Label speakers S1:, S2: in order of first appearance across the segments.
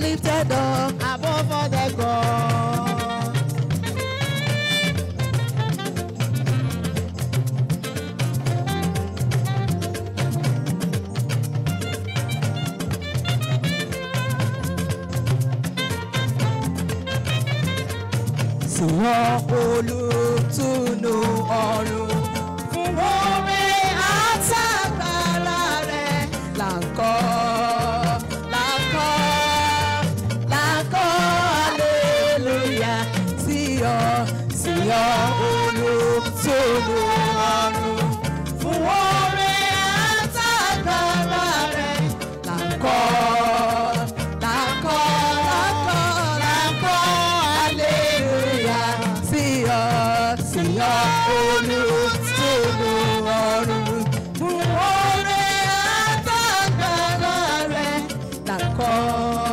S1: Lifted up above all the gods. Sìyàn olùtùnú ọ̀run fún oore àtàgbàrà rẹ̀ là ń kọ́. Olùtùnú ọ̀run fún oore àtàgbàrà rẹ̀ là ń kọ́ hallelujah sí ọ olùtùnú ọ̀run fún oore àtàgbàrà rẹ̀ là ń kọ́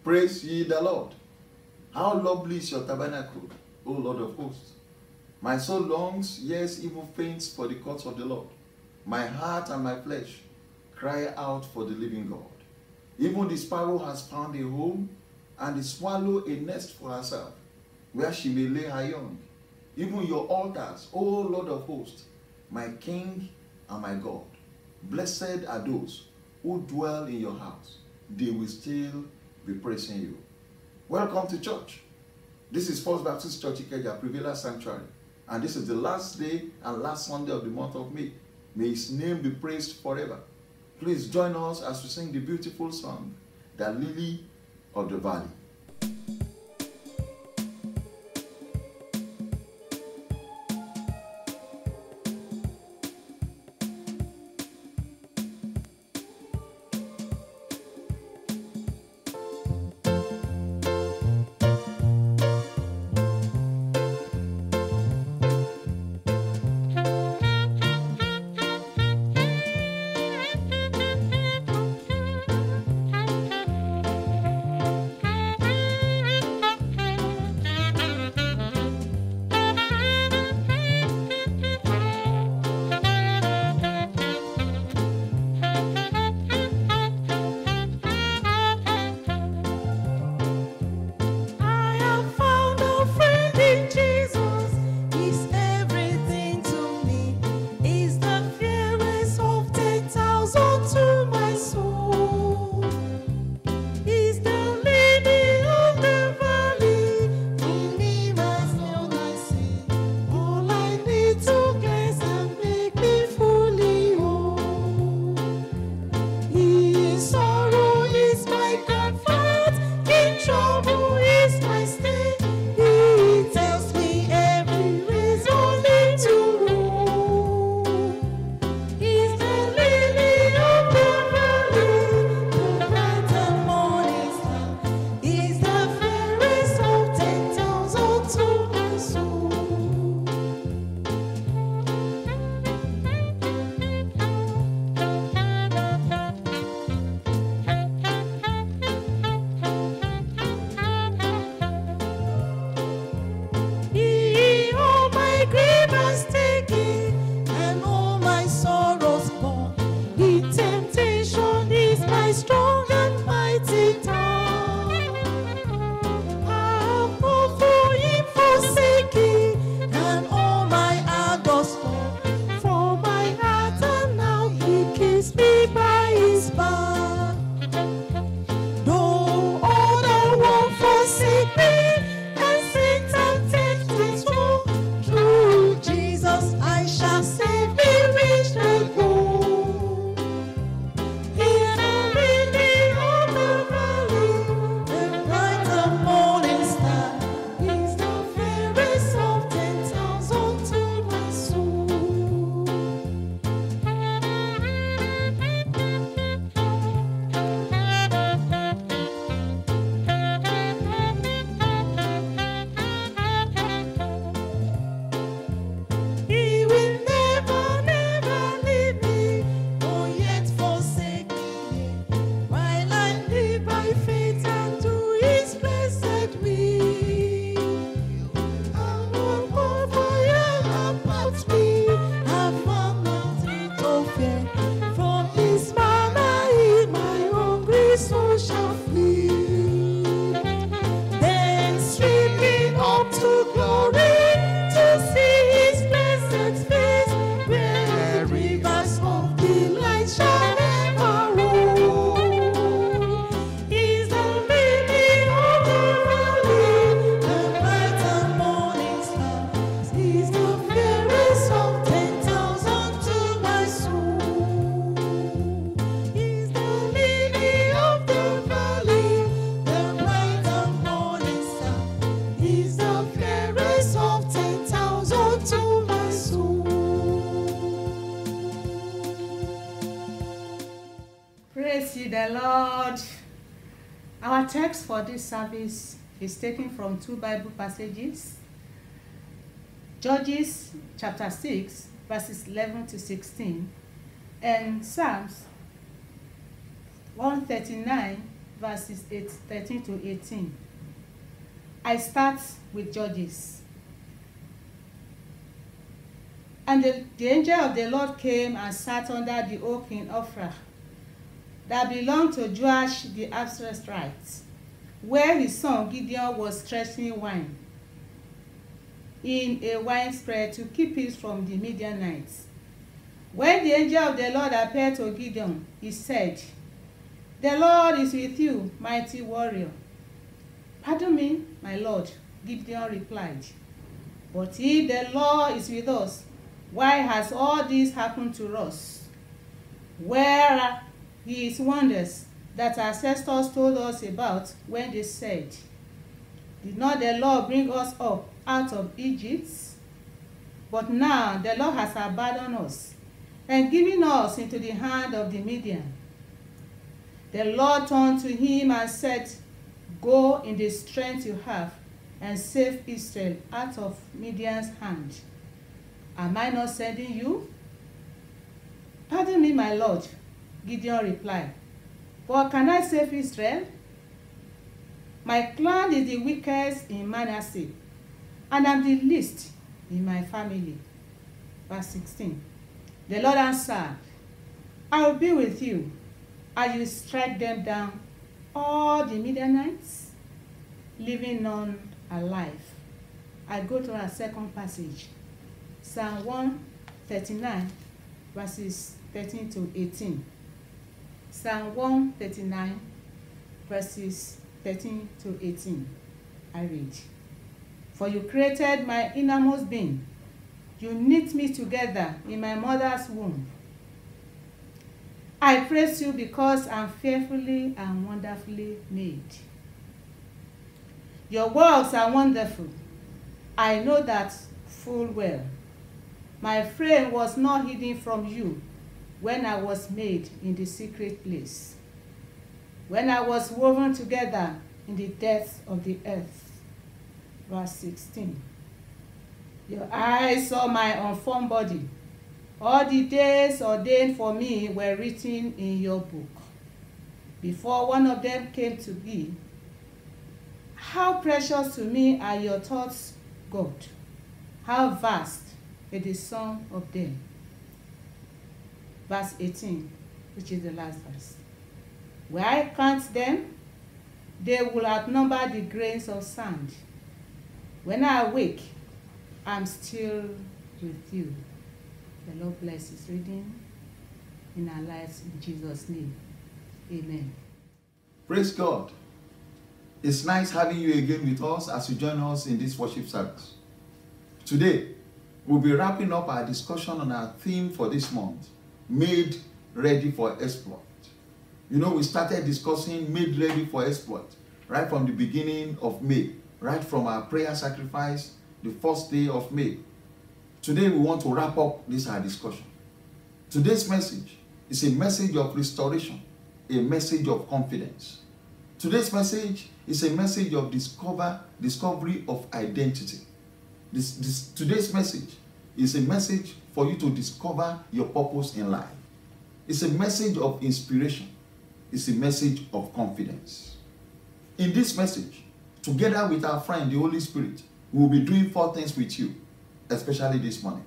S2: Praise ye the Lord. How lovely is your tabernacle, O Lord of hosts. My soul longs, yes, even faints for the courts of the Lord. My heart and my flesh cry out for the living God. Even the sparrow has found a home, and the swallow a nest for herself, where she may lay her young. Even your altars, O Lord of hosts, my King and my God. Blessed are those who dwell in your house. They will still be praising you. Welcome to church. This is First Baptist Church Ikeja Prevailers Sanctuary, and this is the last day and last Sunday of the month of May. May his name be praised forever. Please join us as we sing the beautiful song, The Lily of the Valley. By his
S1: back. No other one forsake me, and Satan takes me through Jesus I shall safely reach the goal. In the lily of the valley, the bright and morning star, is the fairest of 10,000 to my soul. He will never, never leave me, nor yet forsake me, while I live by faith and do His blessed will. And what more fire about me, I found nothing to fear, from His manna in my hungry soul shall flee. Then sweeping up to glory, to see His blessed face, where rivers of delight shall ever roll. He's the lily of the valley, the bright and morning star. He's the fairest of 10,000 to my soul. He's the lily of the valley, the bright and morning star. He's the fairest of 10,000 to my soul.
S3: Praise ye the Lord. Our text for this service is taken from two Bible passages. Judges chapter 6, verses 11 to 16, and Psalms 139, verses 13 to 18. I start with Judges. And the angel of the Lord came and sat under the oak in Ophrah, that belonged to Joash the Abiezrite, where his son Gideon was threshing wine in a wine spread to keep it from the Midianites. When the angel of the Lord appeared to Gideon, he said, "The Lord is with you, mighty warrior." "Pardon me, my Lord," Gideon replied. "But if the Lord is with us, why has all this happened to us? Where are His wonders that our ancestors told us about when they said, 'Did not the Lord bring us up out of Egypt?' But now the Lord has abandoned us and given us into the hand of the Midian." The Lord turned to him and said, "Go in the strength you have and save Israel out of Midian's hand. Am I not sending you?" "Pardon me, my Lord," Gideon replied, "but can I save Israel? My clan is the weakest in Manasseh, and I'm the least in my family." Verse 16. The Lord answered, "I will be with you, and you strike them down, all the Midianites, leaving none alive." I go to our second passage, Psalm 139, verses 13 to 18. Psalm 139, verses 13 to 18. I read, "For you created my innermost being. You knit me together in my mother's womb. I praise you because I'm fearfully and wonderfully made. Your works are wonderful. I know that full well. My frame was not hidden from you when I was made in the secret place, when I was woven together in the depths of the earth." Verse 16. Your eyes saw my unformed body. All the days ordained for me were written in your book, before one of them came to be. How precious to me are your thoughts, God. How vast is the sum of them. Verse 18, which is the last verse. Where I count them, they will outnumber the grains of sand. When I awake, I'm still with you. The Lord bless his reading in our lives in Jesus' name. Amen.
S2: Praise God. It's nice having you again with us as you join us in this worship service. Today, we'll be wrapping up our discussion on our theme for this month, Made Ready for Exploit. You know, we started discussing Made Ready for Exploit right from the beginning of May, right from our prayer sacrifice, the first day of May. Today, we want to wrap up this our discussion. Today's message is a message of restoration, a message of confidence. Today's message is a message of discovery of identity. Today's message is a message for you to discover your purpose in life. It's a message of inspiration. It's a message of confidence. In this message, together with our friend, the Holy Spirit, we will be doing 4 things with you, especially this morning.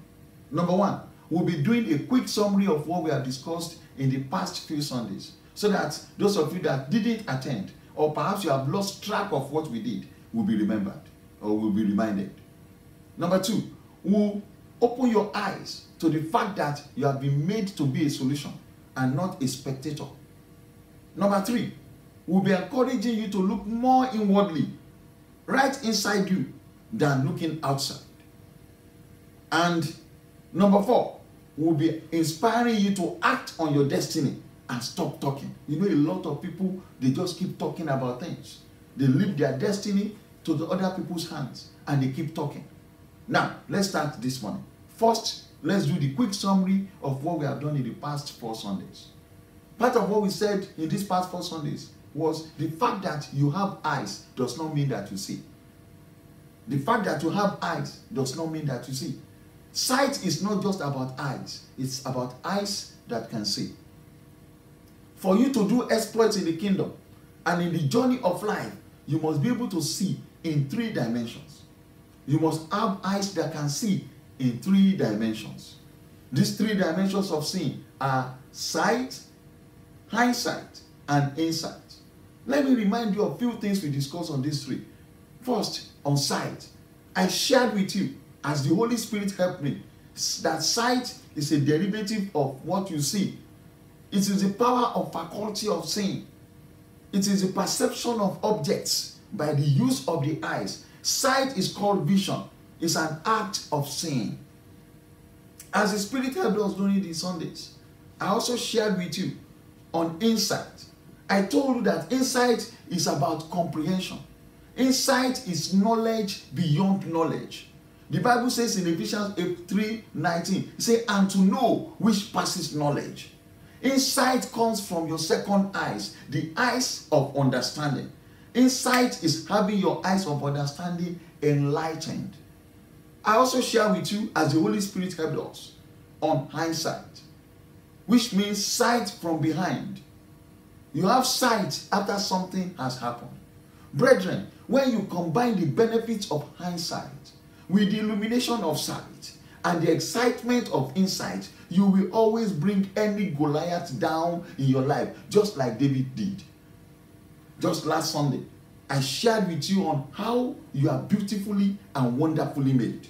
S2: Number 1, we'll be doing a quick summary of what we have discussed in the past few Sundays, so that those of you that didn't attend, or perhaps you have lost track of what we did, will be remembered or will be reminded. Number 2, we'll open your eyes to the fact that you have been made to be a solution and not a spectator. Number 3, we'll be encouraging you to look more inwardly, right inside you, than looking outside. And number 4, we'll be inspiring you to act on your destiny and stop talking. You know, a lot of people, they just keep talking about things. They leave their destiny to the other people's hands and they keep talking. Now, let's start this morning. First, let's do the quick summary of what we have done in the past 4 Sundays. Part of what we said in these past 4 Sundays was the fact that you have eyes does not mean that you see. The fact that you have eyes does not mean that you see. Sight is not just about eyes. It's about eyes that can see. For you to do exploits in the kingdom and in the journey of life, you must be able to see in 3 dimensions. You must have eyes that can see in 3 dimensions. These 3 dimensions of seeing are sight, hindsight, and insight. Let me remind you of a few things we discussed on these 3. First, on sight. I shared with you, as the Holy Spirit helped me, that sight is a derivative of what you see. It is the power of faculty of seeing. It is the perception of objects by the use of the eyes. Sight is called vision. It's an act of seeing. As the Spirit helped us during these Sundays, I also shared with you on insight. I told you that insight is about comprehension. Insight is knowledge beyond knowledge. The Bible says in Ephesians 3:19, it says, and to know which passes knowledge. Insight comes from your second eyes, the eyes of understanding. Insight is having your eyes of understanding enlightened. I also share with you, as the Holy Spirit helped us, on hindsight, which means sight from behind. You have sight after something has happened. Brethren, when you combine the benefits of hindsight with the illumination of sight and the excitement of insight, you will always bring any Goliath down in your life, just like David did. Just last Sunday, I shared with you on how you are beautifully and wonderfully made.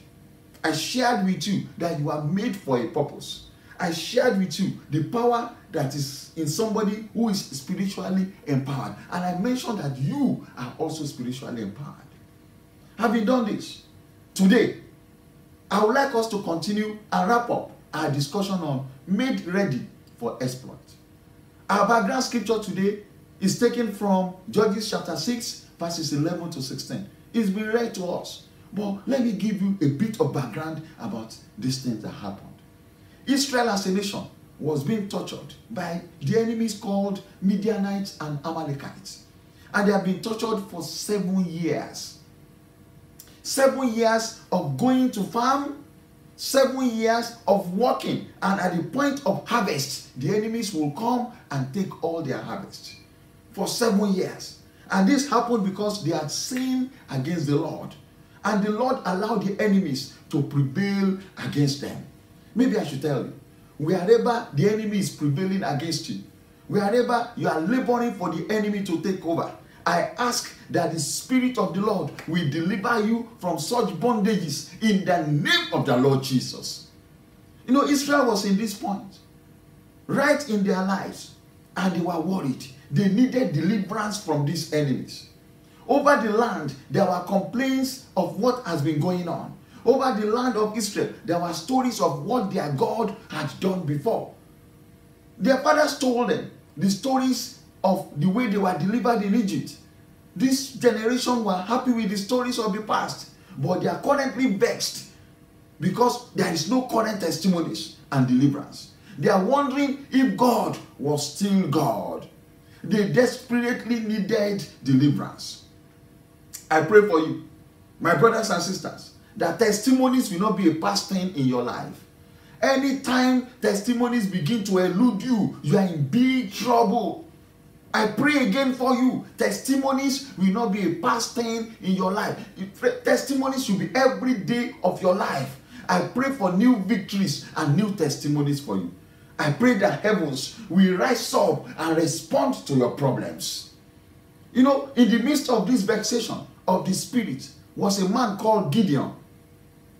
S2: I shared with you that you are made for a purpose. I shared with you the power that is in somebody who is spiritually empowered. And I mentioned that you are also spiritually empowered. Having done this, today, I would like us to continue and wrap up our discussion on made ready for exploit. Our background scripture today is taken from Judges chapter 6, verses 11 to 16. It's been read to us. But let me give you a bit of background about these things that happened. Israel as a nation was being tortured by the enemies called Midianites and Amalekites. And they have been tortured for 7 years. 7 years of going to farm, 7 years of working, and at the point of harvest, the enemies will come and take all their harvest. For 7 years. And this happened because they had sinned against the Lord. And the Lord allowed the enemies to prevail against them. Maybe I should tell you, wherever the enemy is prevailing against you, wherever you are laboring for the enemy to take over, I ask that the Spirit of the Lord will deliver you from such bondages in the name of the Lord Jesus. You know, Israel was in this point, right in their lives, and they were worried. They needed deliverance from these enemies. Over the land, there were complaints of what has been going on. Over the land of Israel, there were stories of what their God had done before. Their fathers told them the stories of the way they were delivered in Egypt. This generation were happy with the stories of the past, but they are currently vexed because there is no current testimonies and deliverance. They are wondering if God was still God. They desperately needed deliverance. I pray for you, my brothers and sisters, that testimonies will not be a past thing in your life. Anytime testimonies begin to elude you, you are in big trouble. I pray again for you. Testimonies will not be a past thing in your life. Testimonies should be every day of your life. I pray for new victories and new testimonies for you. I pray that heavens will rise up and respond to your problems. You know, in the midst of this vexation of the spirit was a man called Gideon.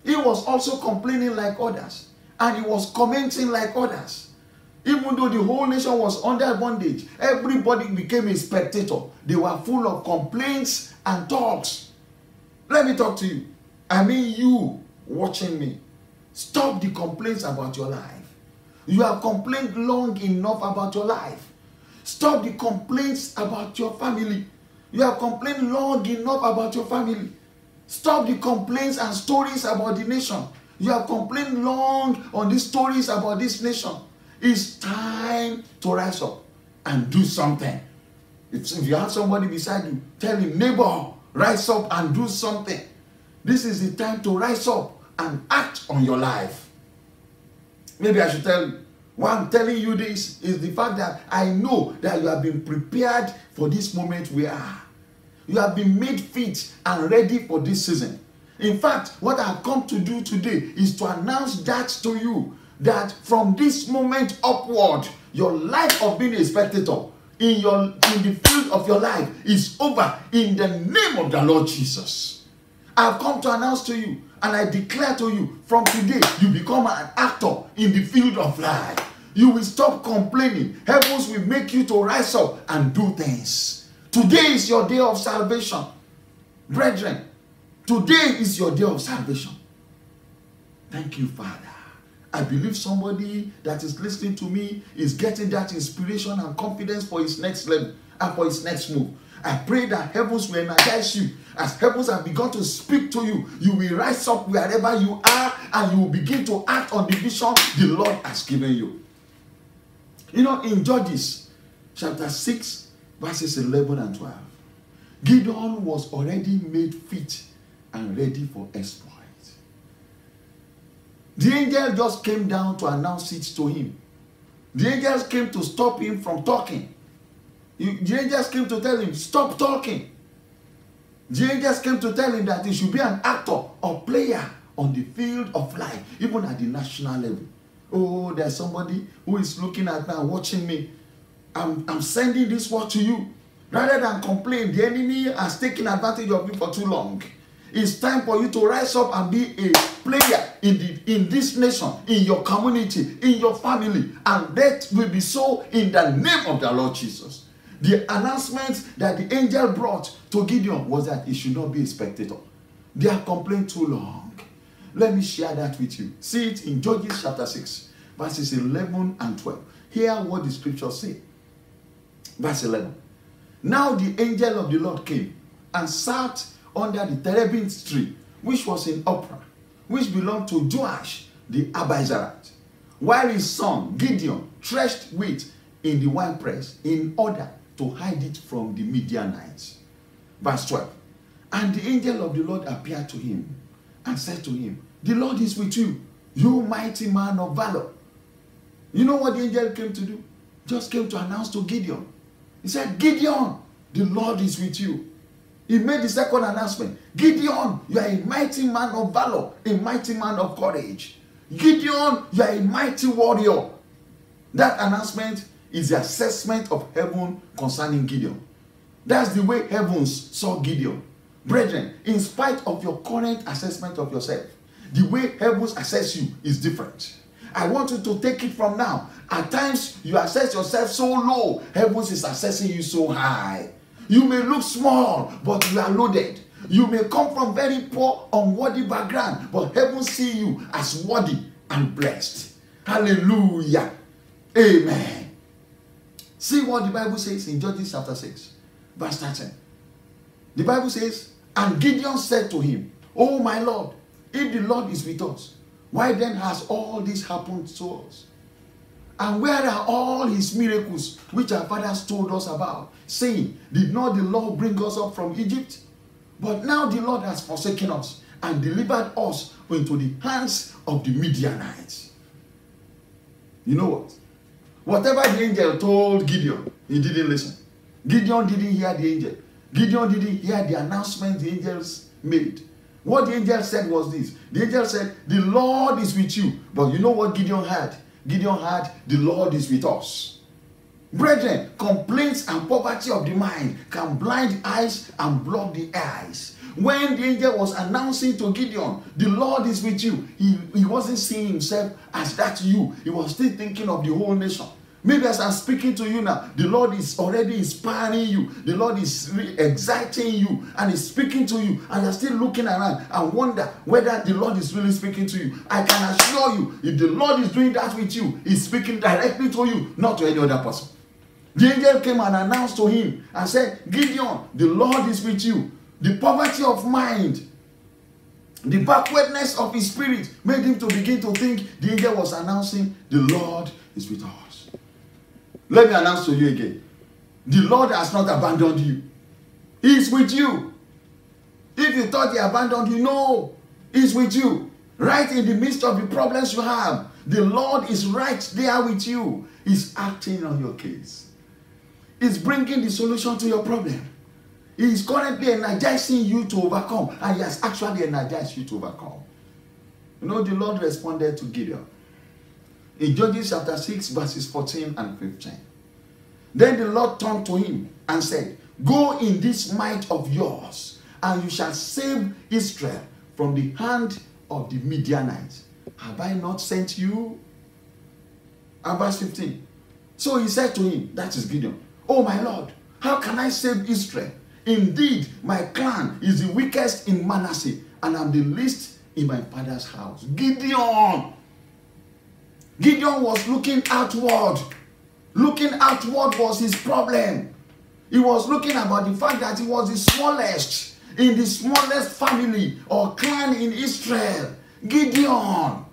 S2: He was also complaining like others, and he was commenting like others. Even though the whole nation was under bondage, everybody became a spectator. They were full of complaints and talks. Let me talk to you. I mean you watching me. Stop the complaints about your life. You have complained long enough about your life. Stop the complaints about your family. You have complained long enough about your family. Stop the complaints and stories about the nation. You have complained long on these stories about this nation. It's time to rise up and do something. If you have somebody beside you, tell him, neighbor, rise up and do something. This is the time to rise up and act on your life. Maybe I should tell you, why I'm telling you this is the fact that I know that you have been prepared for this moment we are. You have been made fit and ready for this season. In fact, what I've come to do today is to announce that to you, that from this moment upward, your life of being a spectator in the field of your life is over in the name of the Lord Jesus. I've come to announce to you, and I declare to you, from today, you become an actor in the field of life. You will stop complaining. Heavens will make you to rise up and do things. Today is your day of salvation. Brethren, today is your day of salvation. Thank you, Father. I believe somebody that is listening to me is getting that inspiration and confidence for his next level and for his next move. I pray that heavens will energize you. As heavens have begun to speak to you, you will rise up wherever you are and you will begin to act on the vision the Lord has given you. You know, in Judges chapter 6, verses 11 and 12, Gideon was already made fit and ready for exploit. The angel just came down to announce it to him. The angels came to stop him from talking. The angels came to tell him, stop talking. The angels came to tell him that he should be an actor or player on the field of life, even at the national level. Oh, there's somebody who is looking at me and watching me. I'm sending this word to you. Rather than complain, the enemy has taken advantage of you for too long. It's time for you to rise up and be a player in this nation, in your community, in your family. And that will be so in the name of the Lord Jesus. The announcement that the angel brought to Gideon was that he should not be a spectator. They have complained too long. Let me share that with you. See it in Judges chapter 6, verses 11 and 12. Hear what the scriptures say. Verse 11. Now the angel of the Lord came and sat under the terebinth tree, which was in Ophrah, which belonged to Joash the Abiezrite, while his son Gideon threshed wheat in the winepress in order to hide it from the Midianites. Verse 12. And the angel of the Lord appeared to him and said to him, the Lord is with you, you mighty man of valor. You know what the angel came to do? Just came to announce to Gideon. He said, Gideon, the Lord is with you. He made the second announcement. Gideon, you are a mighty man of valor, a mighty man of courage. Gideon, you are a mighty warrior. That announcement is the assessment of heaven concerning Gideon. That's the way heavens saw Gideon. Brethren, in spite of your current assessment of yourself, the way heavens assess you is different. I want you to take it from now. At times, you assess yourself so low. Heavens is assessing you so high. You may look small, but you are loaded. You may come from very poor, unworthy background, but heaven see you as worthy and blessed. Hallelujah. Amen. See what the Bible says in Judges chapter 6, verse 13. The Bible says, and Gideon said to him, "Oh my Lord, if the Lord is with us, why then has all this happened to us? And where are all his miracles which our fathers told us about, saying, did not the Lord bring us up from Egypt? But now the Lord has forsaken us and delivered us into the hands of the Midianites." You know what? Whatever the angel told Gideon, he didn't listen. Gideon didn't hear the angel. Gideon didn't hear the announcement the angels made. What the angel said was this. The angel said, "The Lord is with you." But you know what Gideon had? Gideon had, "The Lord is with us." Brethren, complaints and poverty of the mind can blind eyes and block the eyes. When the angel was announcing to Gideon, "The Lord is with you," he wasn't seeing himself as that you. He was still thinking of the whole nation. Maybe as I'm speaking to you now, the Lord is already inspiring you. The Lord is exciting you and is speaking to you, and you're still looking around and wonder whether the Lord is really speaking to you. I can assure you, if the Lord is doing that with you, he's speaking directly to you, not to any other person. The angel came and announced to him and said, "Gideon, the Lord is with you." The poverty of mind, the backwardness of his spirit made him to begin to think the angel was announcing, "The Lord is with us." Let me announce to you again. The Lord has not abandoned you. He is with you. If you thought he abandoned you, no. He is with you. Right in the midst of the problems you have, the Lord is right there with you. He's acting on your case. He's bringing the solution to your problem. He is currently energizing you to overcome, and he has actually energized you to overcome. You know, the Lord responded to Gideon in Judges chapter 6, verses 14 and 15. Then the Lord turned to him and said, "Go in this might of yours, and you shall save Israel from the hand of the Midianites. Have I not sent you?" And verse 15. So he said to him, that is Gideon, "Oh my Lord, how can I save Israel? Indeed, my clan is the weakest in Manasseh, and I'm the least in my father's house." Gideon was looking outward. Looking outward was his problem. He was looking about the fact that he was the smallest in the smallest family or clan in Israel. Gideon.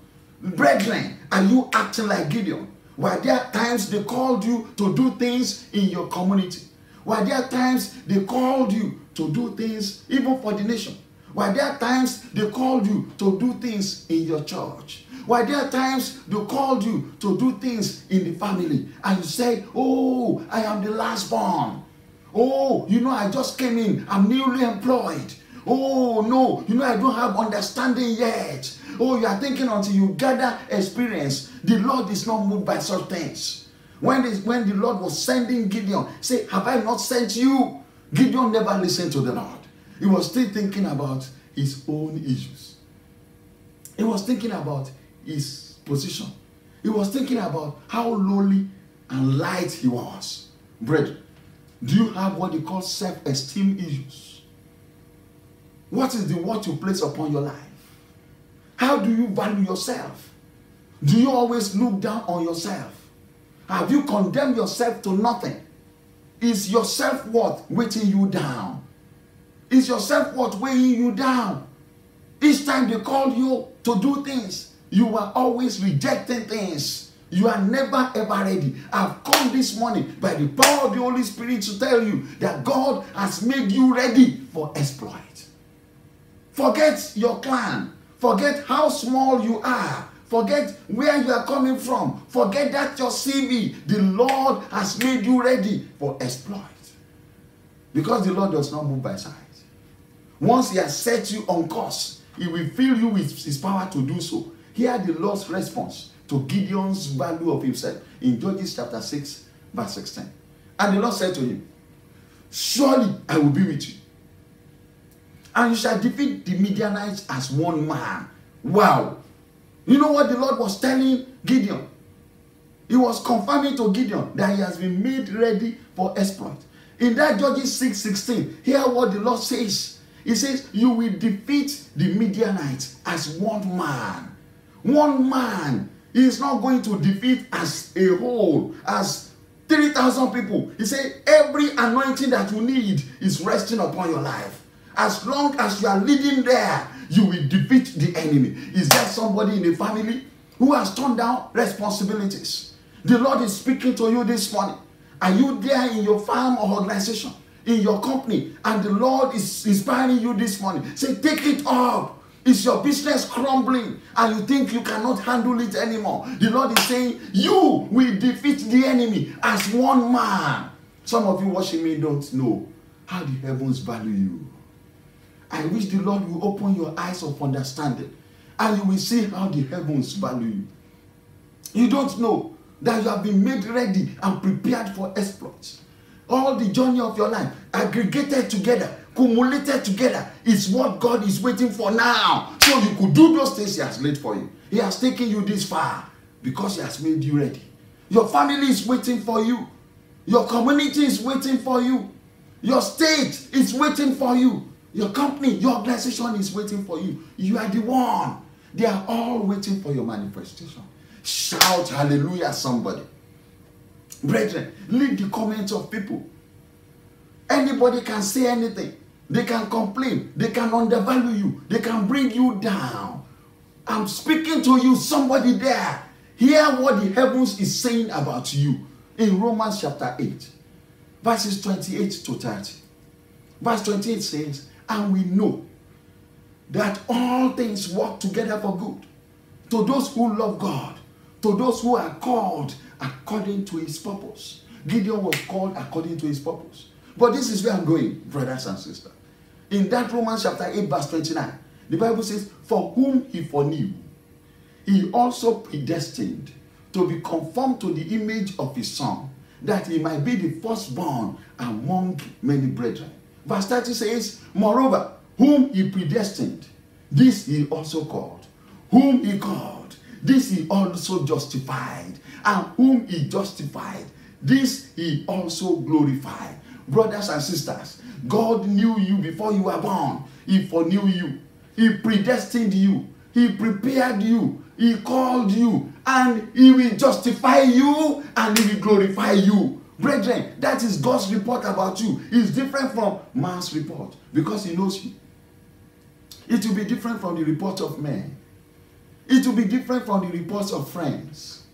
S2: Brethren, are you acting like Gideon? Were there times they called you to do things in your community? Were there times they called you to do things even for the nation? Were there times they called you to do things in your church? Were there times they called you to do things in the family? And you say, "Oh, I am the last born. Oh, you know, I just came in. I'm newly employed. Oh, no, you know, I don't have understanding yet." Oh, you are thinking until you gather experience. The Lord is not moved by such things. When the Lord was sending Gideon, say, "Have I not sent you?" Gideon never listened to the Lord. He was still thinking about his own issues. He was thinking about his position. He was thinking about how lowly and light he was. Brethren, do you have what they call self-esteem issues? What is the word you place upon your life? How do you value yourself? Do you always look down on yourself? Have you condemned yourself to nothing? Is your self-worth weighing you down? Is your self-worth weighing you down? Each time they call you to do things, you are always rejecting things. You are never ever ready. I've come this morning by the power of the Holy Spirit to tell you that God has made you ready for exploit. Forget your clan. Forget how small you are. Forget where you are coming from. Forget that your CV. The Lord has made you ready for exploit. Because the Lord does not move by sight. Once he has set you on course, he will fill you with his power to do so. Hear the Lord's response to Gideon's value of himself in Judges chapter 6, verse 16. And the Lord said to him, "Surely I will be with you, and you shall defeat the Midianites as one man." Wow. You know what the Lord was telling Gideon. He was confirming to Gideon that he has been made ready for exploit. In that Judges 6:16, hear what the Lord says. He says, you will defeat the Midianites as one man. One man. He is not going to defeat as a whole, as 3,000 people. He said, every anointing that you need is resting upon your life. As long as you are leading there, you will defeat the enemy. Is there somebody in the family who has turned down responsibilities? The Lord is speaking to you this morning. Are you there in your farm or organization, in your company, and the Lord is inspiring you this morning? Say, take it up. Is your business crumbling and you think you cannot handle it anymore? The Lord is saying, you will defeat the enemy as one man. Some of you watching me don't know how the heavens value you. I wish the Lord will open your eyes of understanding and you will see how the heavens value you. You don't know that you have been made ready and prepared for exploits. All the journey of your life aggregated together, cumulated together, is what God is waiting for now. So you could do those things He has laid for you. He has taken you this far because He has made you ready. Your family is waiting for you. Your community is waiting for you. Your state is waiting for you. Your company, your organization is waiting for you. You are the one. They are all waiting for your manifestation. Shout hallelujah, somebody. Brethren, leave the comments of people. Anybody can say anything. They can complain. They can undervalue you. They can bring you down. I'm speaking to you, somebody there. Hear what the heavens is saying about you. In Romans chapter 8, verses 28 to 30. Verse 28 says, and we know that all things work together for good to those who love God, to those who are called according to His purpose. Gideon was called according to his purpose. But this is where I'm going, brothers and sisters. In that Romans chapter 8 verse 29, the Bible says, for whom He foreknew, He also predestined to be conformed to the image of His Son, that He might be the firstborn among many brethren. Verse 30 says, moreover, whom He predestined, this He also called. Whom He called, this He also justified. And whom He justified, this He also glorified. Brothers and sisters, God knew you before you were born. He foreknew you. He predestined you. He prepared you. He called you. And He will justify you and He will glorify you. Brethren, that is God's report about you. It's different from man's report because He knows you. It will be different from the report of men. It will be different from the reports of friends.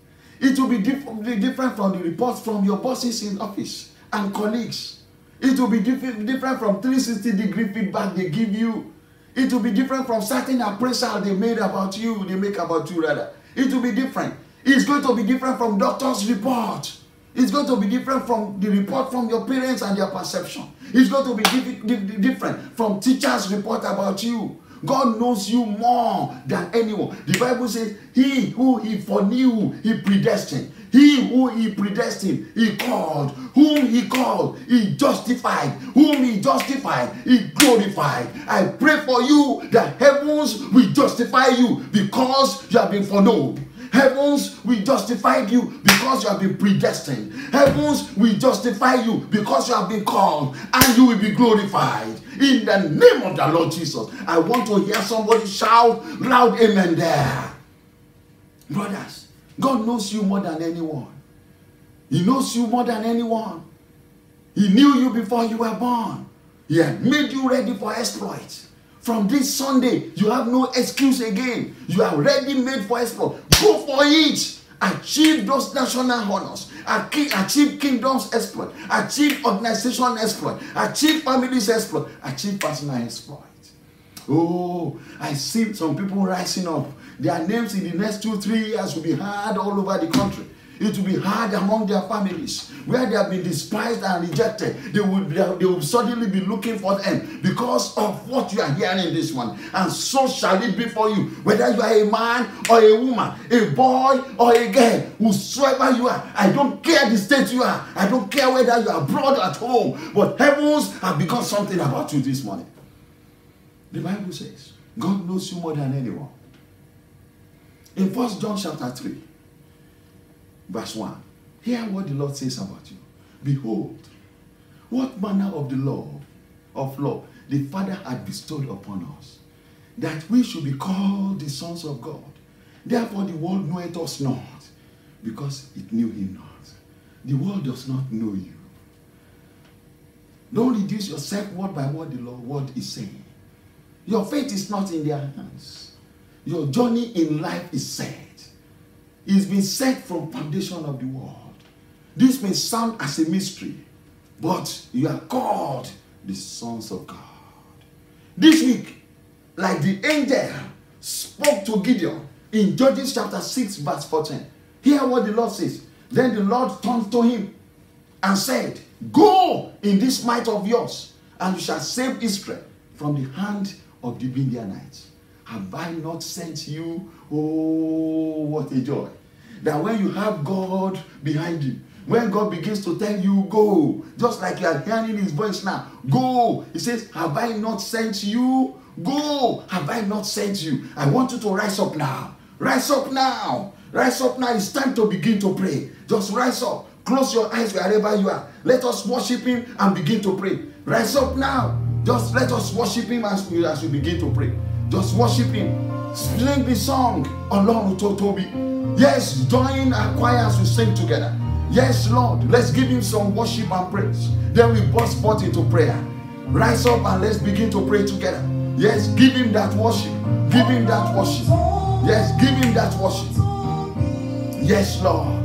S2: It will be different from the reports from your bosses in office and colleagues. It will be different from 360-degree feedback they give you. It will be different from certain appraisal they make about you. It will be different. It's going to be different from doctor's report. It's going to be different from the report from your parents and their perception. It's going to be different from teachers' report about you. God knows you more than anyone. The Bible says, he who He foreknew, He predestined. He who He predestined, He called. Whom He called, He justified. Whom He justified, He glorified. I pray for you that heavens will justify you because you have been foreknown. Heavens will justify you because you have been predestined. Heavens will justify you because you have been called, and you will be glorified. In the name of the Lord Jesus. I want to hear somebody shout loud amen there. Brothers, God knows you more than anyone. He knows you more than anyone. He knew you before you were born. He had made you ready for exploits. From this Sunday, you have no excuse again. You are ready, made for exploit. Go for it. Achieve those national honors. Achieve kingdom's exploit. Achieve organization exploit. Achieve family's exploit. Achieve personal exploit. Oh, I see some people rising up. Their names in the next 2-3 years will be heard all over the country. It will be heard among their families where they have been despised and rejected. They will suddenly be looking for them because of what you are hearing this morning. And so shall it be for you, whether you are a man or a woman, a boy or a girl, whosoever you are. I don't care the state you are. I don't care whether you are abroad or at home. But heavens have become something about you this morning. The Bible says God knows you more than anyone. In 1 John chapter 3, verse 1. Hear what the Lord says about you. Behold, what manner of the law the Father had bestowed upon us, that we should be called the sons of God. Therefore the world knoweth us not, because it knew him not. The world does not know you. Don't reduce yourself word by word the word is saying. Your faith is not in their hands. Your journey in life is set. It's been set from foundation of the world. This may sound as a mystery, but you are called the sons of God. This week, like the angel spoke to Gideon in Judges chapter 6 verse 14. Hear what the Lord says. Then the Lord turned to him and said, go in this might of yours, and you shall save Israel from the hand of the Midianites. Have I not sent you? Oh, what a joy. That when you have God behind you, when God begins to tell you, go, just like you are hearing his voice now, go. He says, have I not sent you? Go. Have I not sent you? I want you to rise up now. Rise up now. Rise up now. It's time to begin to pray. Just rise up. Close your eyes wherever you are. Let us worship him and begin to pray. Rise up now. Just let us worship him as we begin to pray. Just worship him. Sing the song, Ọlọ́run tó tóbi. Yes, join our choir as we sing together. Yes, Lord, let's give him some worship and praise. Then we burst forth into prayer. Rise up and let's begin to pray together. Yes, give him that worship. Give him that worship. Yes, give him that worship. Yes, Lord.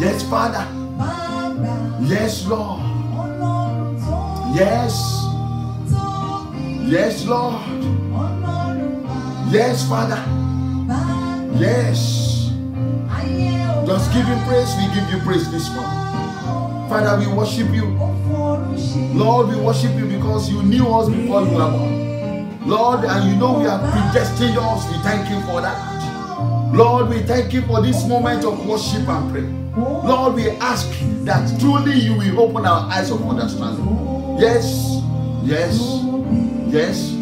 S2: Yes, Father. Yes, Lord. Yes. Yes, Lord. Yes, Father. Yes. Just give him praise. We give you praise this morning. Father, we worship you. Lord, we worship you because you knew us before you were born. Lord, and you know we have predestined us. We thank you for that. Lord, we thank you for this moment of worship and prayer. Lord, we ask that truly you will open our eyes of understanding. Yes, yes, yes.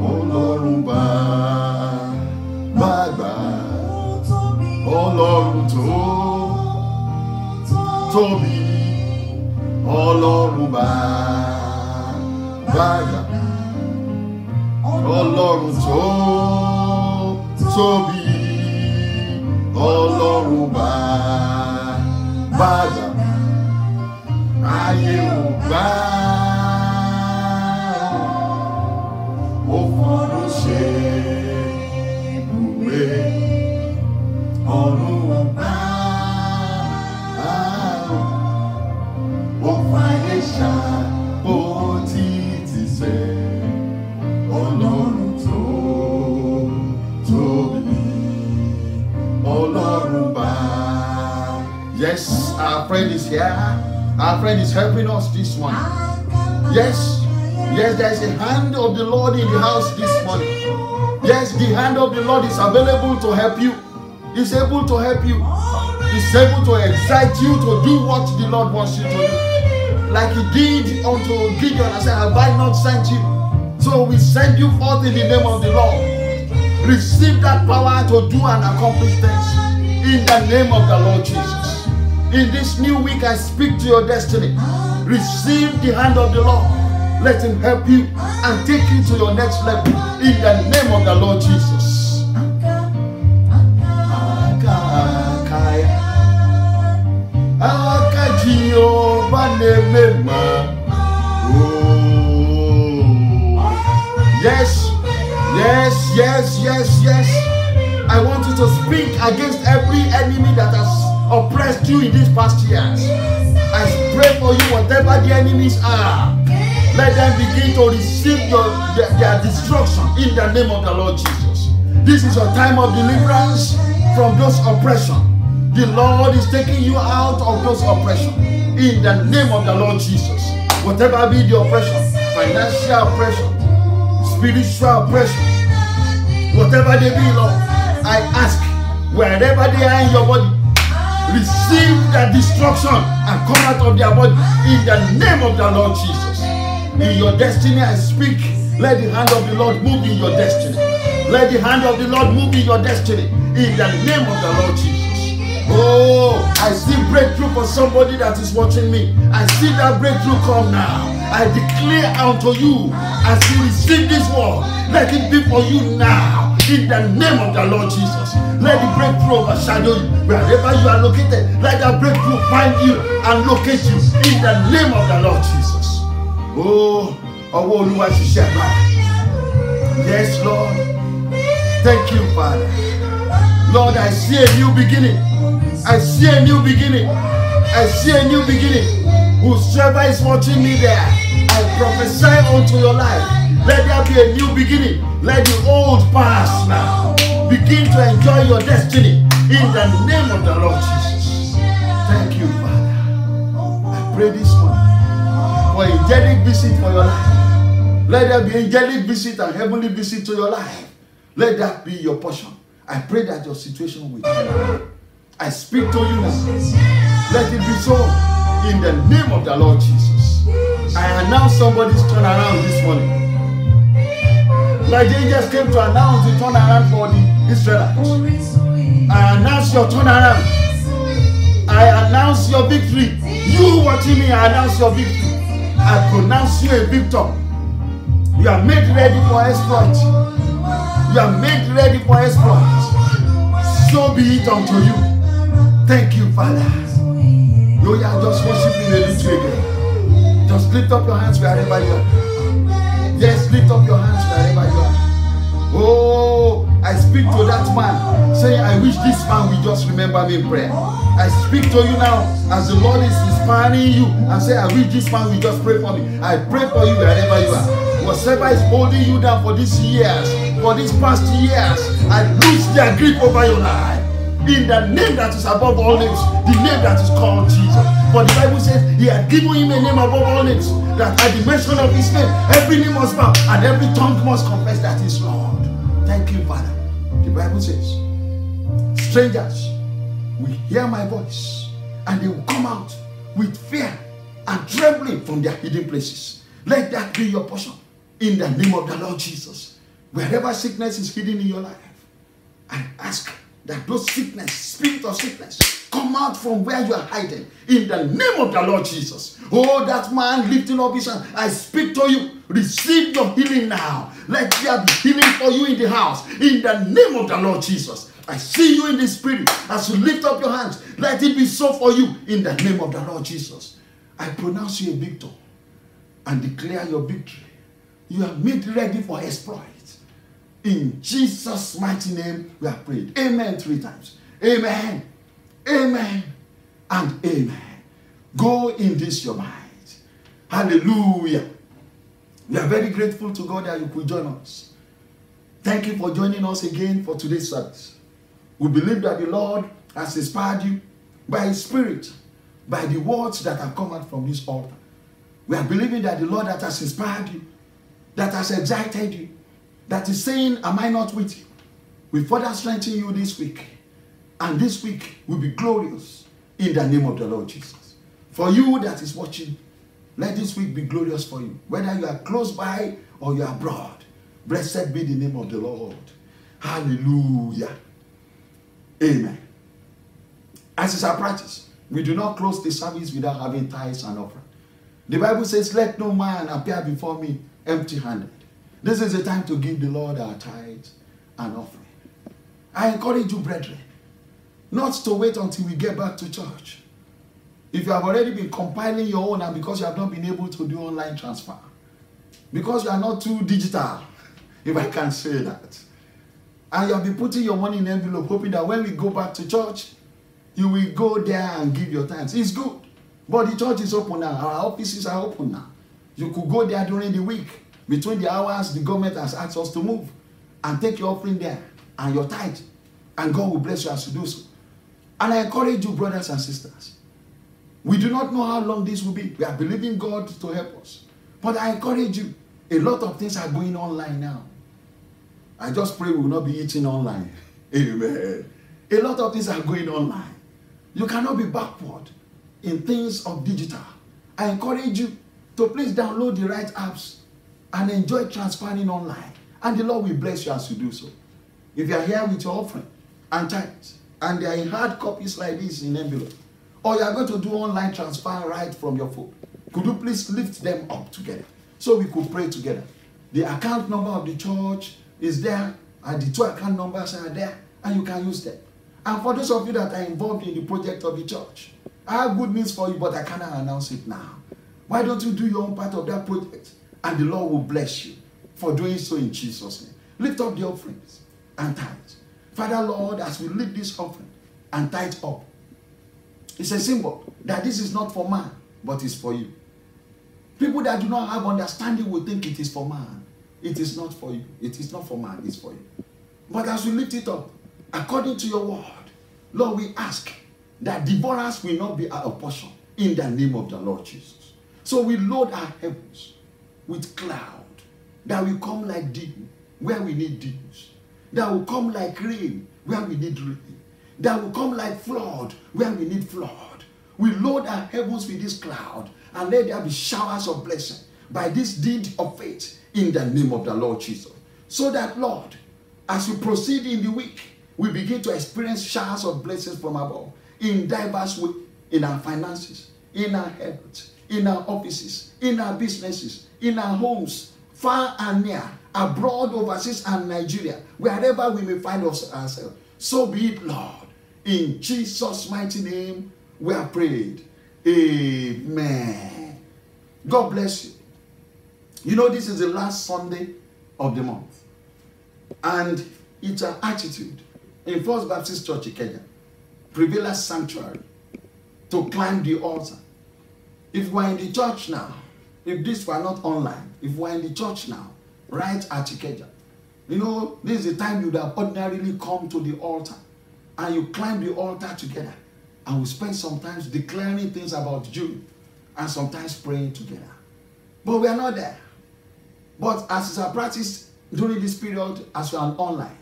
S2: Ọlọ́run bàbá, Ọlọ́run tó tóbi, Ọlọ́run bàbá, Ọlọ́run tó tóbi, Ọlọ́run bàbá, ayé ò gbà. Ó fọ̀rọ̀ ṣe ibùgbé ọ̀run bá. Ó fàyè ṣàbò títí sẹ́ Ọlọ́run tó tóbi, Ọlọ́run bá. Yes, our friend is here. Our friend is helping us this morning. Yes. Yes, there is a hand of the Lord in the house this morning. Yes, the hand of the Lord is available to help you. He's able to help you. He's able to excite you to do what the Lord wants you to do. Like he did unto Gideon and said, have I not sent you? So we send you forth in the name of the Lord. Receive that power to do and accomplish things in the name of the Lord Jesus. In this new week, I speak to your destiny. Receive the hand of the Lord. Let him help you and take you to your next level in the name of the Lord Jesus. Yes, yes, yes, yes, yes. I want you to speak against every enemy that has oppressed you in these past years. I pray for you, whatever the enemies are. Let them begin to receive their destruction in the name of the Lord Jesus. This is your time of deliverance from those oppression. The Lord is taking you out of those oppression in the name of the Lord Jesus. Whatever be the oppression, financial oppression, spiritual oppression, whatever they be, Lord, I ask, wherever they are in your body, receive their destruction and come out of their body in the name of the Lord Jesus. In your destiny I speak, let the hand of the Lord move in your destiny. Let the hand of the Lord move in your destiny in the name of the Lord Jesus. Oh, I see breakthrough for somebody that is watching me. I see that breakthrough come now. I declare unto you, as you receive this word, let it be for you now. In the name of the Lord Jesus. Let the breakthrough overshadow you. Wherever you are located, let that breakthrough find you and locate you. In the name of the Lord Jesus. Oh, yes, Lord. Thank you, Father. Lord, I see a new beginning. I see a new beginning. I see a new beginning. Whosoever is watching me there, I prophesy unto your life. Let there be a new beginning. Let the old pass now. Begin to enjoy your destiny in the name of the Lord Jesus. Thank you, Father. I pray this morning for angelic visit for your life. Let there be angelic visit and heavenly visit to your life. Let that be your portion. I pray that your situation will change. I speak to you now. Let it be so in the name of the Lord Jesus. I announce somebody's turnaround this morning. Like the angels came to announce the turnaround for the Israelites. I announce your turnaround. I announce your victory. You watching me, I announce your victory. I pronounce you a victor. You are made ready for exploit. You are made ready for exploit. So be it unto you. Thank you, Father. You are just worshiping a little again. Just lift up your hands wherever you are. Yes, lift up your hands wherever you are. Oh, I speak to that man, saying, I wish this man will just remember me in prayer. I speak to you now, as the Lord is inspiring you, and say, I wish this man will just pray for me. I pray for you wherever you are. Whatever is holding you down for these years, for these past years, I lose their grip over your life. In the name that is above all names, the name that is called Jesus. For the Bible says he had given him a name above all names, that at the mention of his name, every knee must bow and every tongue must confess that he is Lord. Thank you, Father. The Bible says, strangers will hear my voice and they will come out with fear and trembling from their hidden places. Let that be your portion in the name of the Lord Jesus. Wherever sickness is hidden in your life, I ask that those sickness, spirit of sickness, come out from where you are hiding in the name of the Lord Jesus. Oh, that man lifting up his hand, I speak to you. Receive your healing now. Let there be healing for you in the house in the name of the Lord Jesus. I see you in the spirit as you lift up your hands. Let it be so for you in the name of the Lord Jesus. I pronounce you a victor and declare your victory. You are made ready for exploit. In Jesus' mighty name, we have prayed. Amen 3 times. Amen. Amen. And amen. Go in this your mind. Hallelujah. We are very grateful to God that you could join us. Thank you for joining us again for today's service. We believe that the Lord has inspired you by His Spirit, by the words that have come out from this altar. We are believing that the Lord that has inspired you, that has excited you, that is saying, am I not with you, will further strengthen you this week. And this week will be glorious in the name of the Lord Jesus. For you that is watching, let this week be glorious for you. Whether you are close by or you are abroad, blessed be the name of the Lord. Hallelujah. Amen. As is our practice, we do not close the service without having tithes and offering. The Bible says, let no man appear before me empty-handed. This is the time to give the Lord our tithes and offering. I encourage you, brethren, not to wait until we get back to church. If you have already been compiling your own and because you have not been able to do online transfer, because you are not too digital, if I can say that, and you have been putting your money in an envelope, hoping that when we go back to church, you will go there and give your tithes. It's good, but the church is open now. Our offices are open now. You could go there during the week. Between the hours, the government has asked us to move and take your offering there and your tithe, and God will bless you as you do so. And I encourage you, brothers and sisters, we do not know how long this will be. We are believing God to help us. But I encourage you, a lot of things are going online now. I just pray we will not be eating online. Amen. A lot of things are going online. You cannot be backward in things of digital. I encourage you to please download the right apps and enjoy transferring online. And the Lord will bless you as you do so. If you are here with your offering and tithes, and they are in hard copies like this in envelope, or you are going to do online transfer right from your phone, could you please lift them up together so we could pray together? The account number of the church is there, and the 2 account numbers are there, and you can use them. And for those of you that are involved in the project of the church, I have good news for you, but I cannot announce it now. Why don't you do your own part of that project, and the Lord will bless you for doing so in Jesus' name. Lift up the offerings and tithes. Father, Lord, as we lift this offering and tithe up, it's a symbol that this is not for man, but it's for you. People that do not have understanding will think it is for man. It is not for you. It is not for man, it's for you. But as we lift it up, according to your word, Lord, we ask that devourers will not be our portion in the name of the Lord Jesus. So we load our heavens with cloud that will come like dew where we need dews, that will come like rain where we need rain, that will come like flood where we need flood. We load our heavens with this cloud and let there be showers of blessing by this deed of faith in the name of the Lord Jesus. So that, Lord, as we proceed in the week, we begin to experience showers of blessings from above in diverse ways, in our finances, in our health, in our offices, in our businesses, in our homes, far and near, abroad, overseas, and Nigeria, wherever we may find ourselves. So be it, Lord. In Jesus' mighty name, we are prayed. Amen. God bless you. You know, this is the last Sunday of the month. And it's an attitude in First Baptist Church in Kenya, Prevailers Sanctuary, to climb the altar. If we are in the church now, if this were not online, if we are in the church now, right at Ikeja, you know, this is the time you would have ordinarily come to the altar and you climb the altar together, and we spend sometimes declaring things about you and sometimes praying together. But we are not there. But as is our practice during this period, as we are online,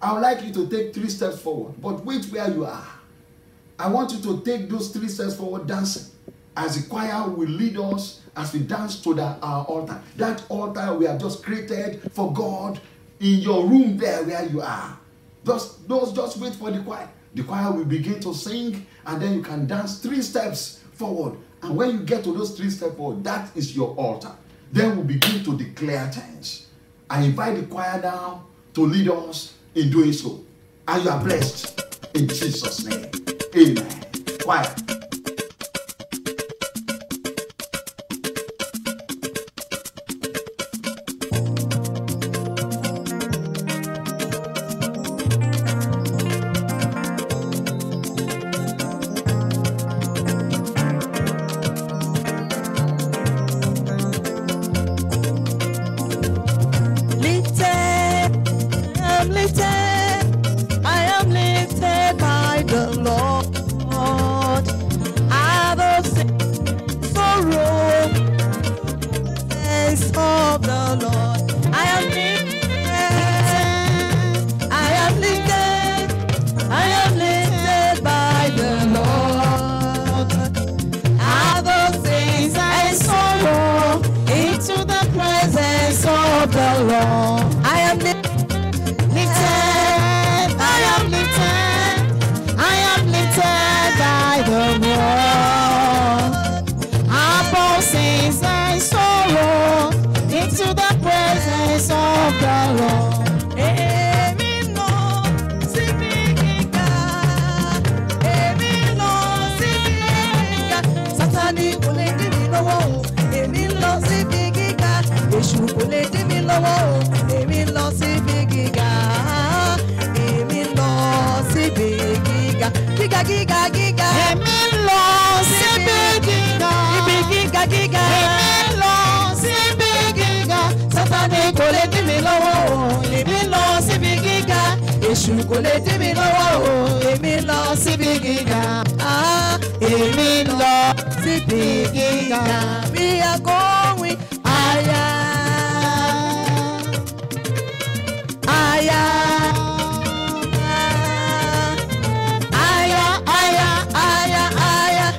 S2: I would like you to take 3 steps forward, but wait where you are. I want you to take those 3 steps forward dancing, as the choir will lead us as we dance to our altar. That altar we have just created for God in your room there where you are. Just wait for the choir. The choir will begin to sing, and then you can dance 3 steps forward. And when you get to those 3 steps forward, that is your altar. Then we begin to declare things. I invite the choir now to lead us in doing so. And you are blessed in Jesus' name. Amen. Choir.
S1: Kò lè dí mi lọ́wọ́ o, èmi lọ síbi gíga. Èmi lọ síbi gíga. We are going higher, higher, higher, higher, higher, higher.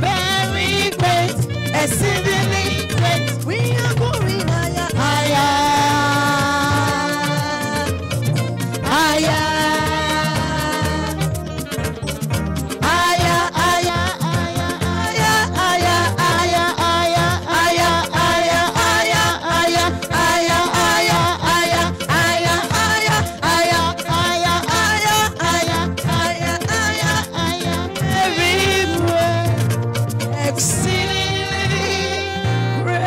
S1: Very great, exceedingly great. We are going higher, higher, higher. exceedingly great.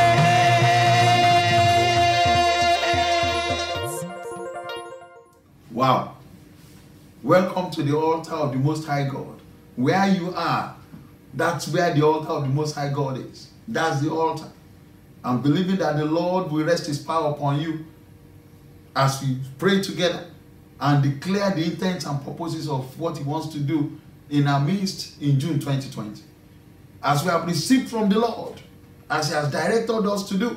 S2: Wow. Welcome to the altar of the Most High God. Where you are, that's where the altar of the Most High God is. That's the altar. I'm believing that the Lord will rest his power upon you as we pray together and declare the intents and purposes of what he wants to do in our midst in June 2020. As we have received from the Lord, as he has directed us to do,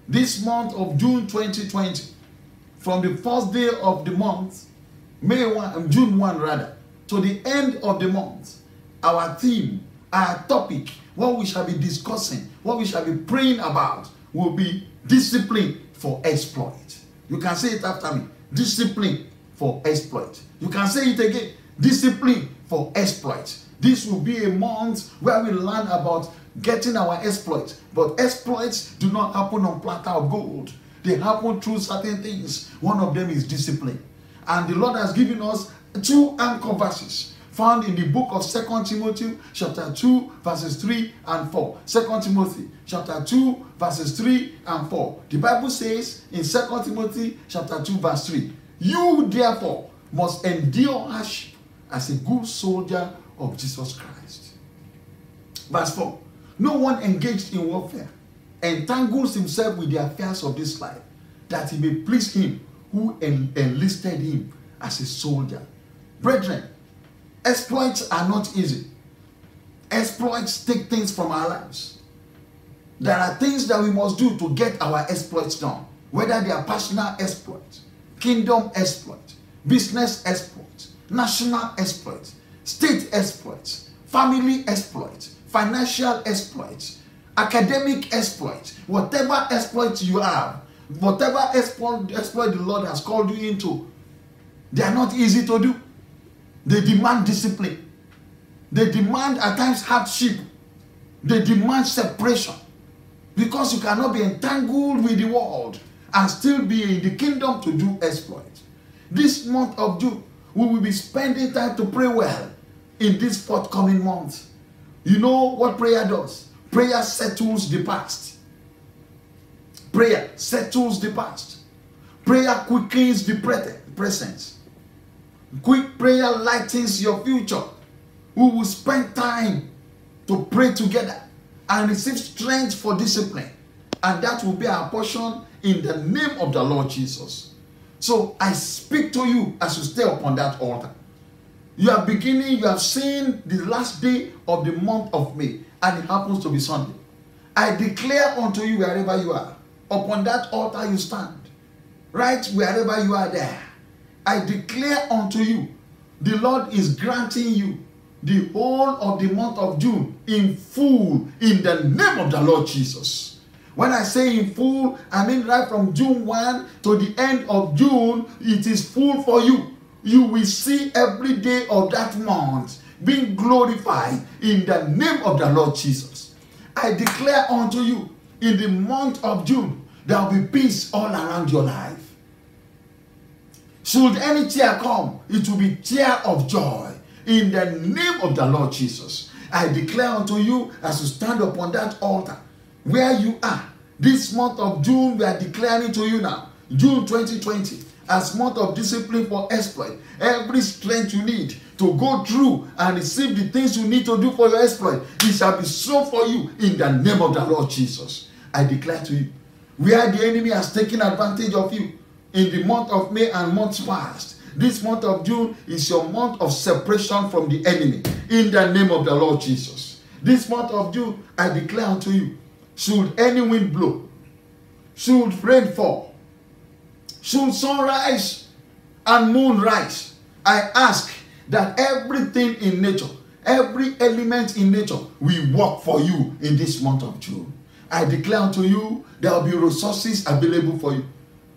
S2: this month of June 2020, from the first day of the month, June 1 rather, to the end of the month, our theme, our topic, what we shall be discussing, what we shall be praying about will be discipline for exploit. You can say it after me. Discipline for exploit. You can say it again. Discipline for exploit. This will be a month where we learn about getting our exploits. But exploits do not happen on platter of gold. They happen through certain things. One of them is discipline. And the Lord has given us 2 anchor verses found in the book of 2 Timothy chapter 2 verses 3 and 4. 2 Timothy chapter 2 verses 3 and 4. The Bible says in 2 Timothy chapter 2 verse 3, you therefore must endure hardship as a good soldier of Jesus Christ. Verse 4, no one engaged in warfare entangles himself with the affairs of this life, that he may please him who enlisted him as a soldier. Brethren, exploits are not easy. Exploits take things from our lives. There are things that we must do to get our exploits done, whether they are personal exploits, kingdom exploits, business exploits, national exploits, state exploits, family exploits, financial exploits, academic exploits. Whatever exploits you have, whatever exploit the Lord has called you into, they are not easy to do. They demand discipline. They demand at times hardship. They demand separation. Because you cannot be entangled with the world and still be in the kingdom to do exploits. This month of June, we will be spending time to pray well in this forthcoming month. You know what prayer does? Prayer settles the past. Prayer settles the past. Prayer quickens the present. Quick prayer lightens your future. We will spend time to pray together and receive strength for discipline. And that will be our portion in the name of the Lord Jesus. So I speak to you as you stay upon that altar. You are beginning, you have seen the last day of the month of May, and it happens to be Sunday. I declare unto you wherever you are, upon that altar you stand, right wherever you are there. I declare unto you, the Lord is granting you the whole of the month of June in full in the name of the Lord Jesus. When I say in full, I mean right from June 1 to the end of June, it is full for you. You will see every day of that month being glorified in the name of the Lord Jesus. I declare unto you, in the month of June, there will be peace all around your life. Should any tear come, it will be tear of joy in the name of the Lord Jesus. I declare unto you as you stand upon that altar, where you are, this month of June, we are declaring to you now, June 2020, as month of discipline for exploit. Every strength you need to go through and receive the things you need to do for your exploit, it shall be so for you in the name of the Lord Jesus. I declare to you, where the enemy has taken advantage of you in the month of May and months past, this month of June is your month of separation from the enemy in the name of the Lord Jesus. This month of June, I declare unto you, should any wind blow, should rain fall, should sun rise and moon rise, I ask that everything in nature, every element in nature will work for you in this month of June. I declare unto you, there will be resources available for you.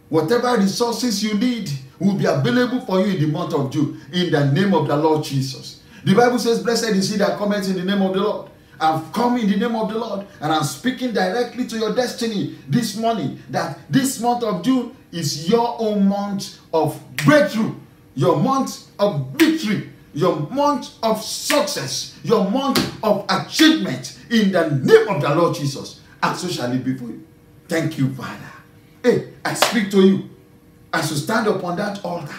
S2: Whatever resources you need will be available for you in the month of June in the name of the Lord Jesus. The Bible says, blessed is he that cometh in the name of the Lord. I've come in the name of the Lord, and I'm speaking directly to your destiny this morning, that this month of June is your own month of breakthrough, your month of victory, your month of success, your month of achievement in the name of the Lord Jesus. And so shall it be for you. Thank you, Father. Hey, I speak to you as you stand upon that altar.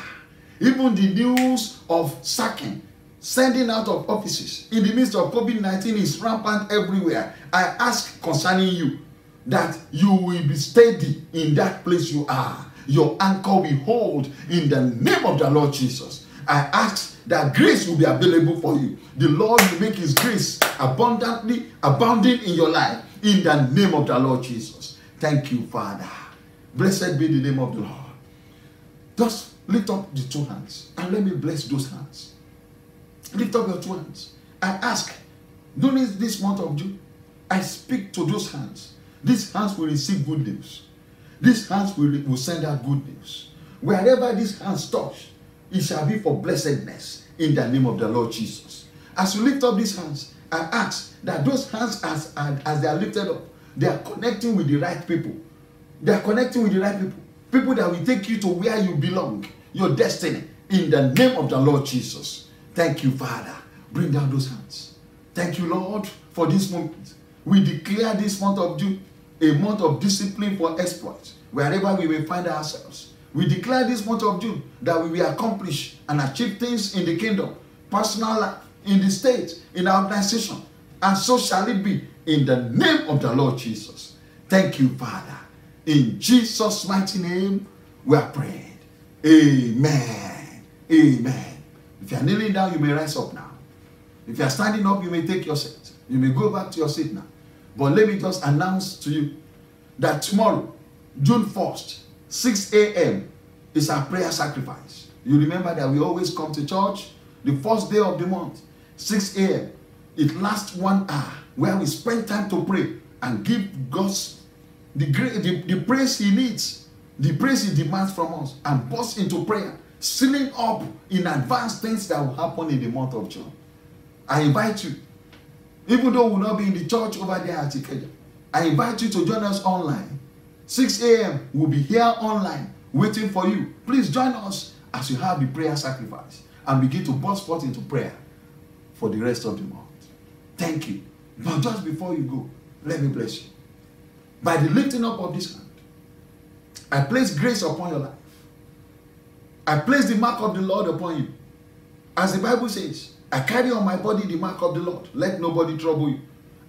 S2: Even the news of sacking, sending out of offices in the midst of COVID-19 is rampant everywhere. I ask concerning you that you will be steady in that place you are. Your anchor will hold in the name of the Lord Jesus. I ask that grace will be available for you. The Lord will make his grace abundantly abounding in your life in the name of the Lord Jesus. Thank you, Father. Blessed be the name of the Lord. Just lift up the two hands and let me bless those hands. Lift up your two hands. I ask, during this month of June, I speak to those hands. These hands will receive good news. These hands will send out good news. Wherever these hands touch, it shall be for blessedness in the name of the Lord Jesus. As you lift up these hands, I ask that those hands, as they are lifted up, they are connecting with the right people. They are connecting with the right people. People that will take you to where you belong, your destiny, in the name of the Lord Jesus. Thank you, Father. Bring down those hands. Thank you, Lord, for this moment. We declare this month of June a month of discipline for exploits, wherever we may find ourselves. We declare this month of June that we will accomplish and achieve things in the kingdom, personal life, in the state, in our organization, and so shall it be in the name of the Lord Jesus. Thank you, Father. In Jesus' mighty name, we are praying. Amen. Amen. If you are kneeling down, you may rise up now. If you are standing up, you may take your seat. You may go back to your seat now. But let me just announce to you that tomorrow, June 1st, 6 a.m. is our prayer sacrifice. You remember that we always come to church the first day of the month, 6 a.m. It lasts 1 hour where we spend time to pray and give God's the praise he needs, the praise he demands from us, and burst into prayer, sealing up in advance things that will happen in the month of June. I invite you, even though we will not be in the church over there at Ikeja, I invite you to join us online. 6 a.m. we'll be here online waiting for you. Please join us as you have the prayer sacrifice and begin to burst forth into prayer for the rest of the month. Thank you. But just before you go, let me bless you. By the lifting up of this hand, I place grace upon your life. I place the mark of the Lord upon you. As the Bible says, I carry on my body the mark of the Lord. Let nobody trouble you.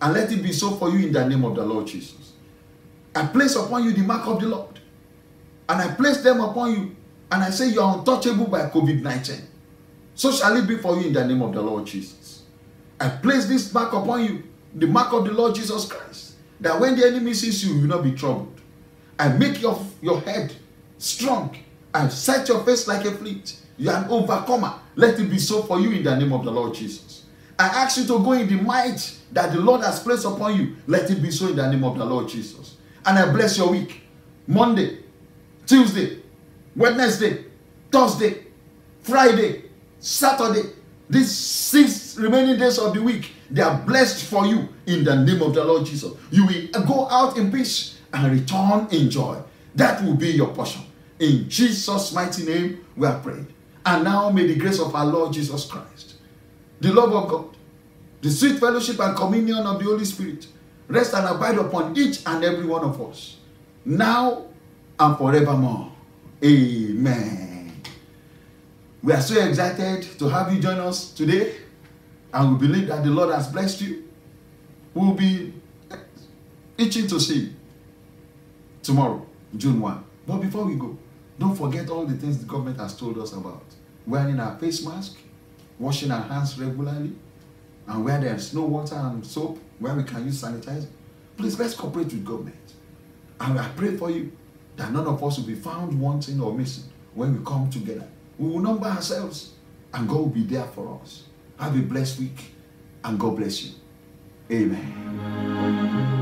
S2: And let it be so for you in the name of the Lord Jesus. I place upon you the mark of the Lord. And I place them upon you. And I say you are untouchable by COVID-19. So shall it be for you in the name of the Lord Jesus. I place this mark upon you, the mark of the Lord Jesus Christ, that when the enemy sees you, you will not be troubled. I make your head strong and set your face like a flint. You are an overcomer. Let it be so for you in the name of the Lord Jesus. I ask you to go in the might that the Lord has placed upon you. Let it be so in the name of the Lord Jesus. And I bless your week. Monday, Tuesday, Wednesday, Thursday, Friday, Saturday. These 6 remaining days of the week, they are blessed for you in the name of the Lord Jesus. You will go out in peace and return in joy. That will be your portion. In Jesus' mighty name, we are prayed. And now may the grace of our Lord Jesus Christ, the love of God, the sweet fellowship and communion of the Holy Spirit rest and abide upon each and every one of us, now and forevermore. Amen. We are so excited to have you join us today, and we believe that the Lord has blessed you. We will be itching to see you tomorrow, June 1. But before we go, don't forget all the things the government has told us about. Wearing our face mask, washing our hands regularly, and where there is no water and soap, where we can use sanitizer. Please, let's cooperate with government. And I pray for you that none of us will be found wanting or missing when we come together. We will number ourselves, and God will be there for us. Have a blessed week, and God bless you. Amen.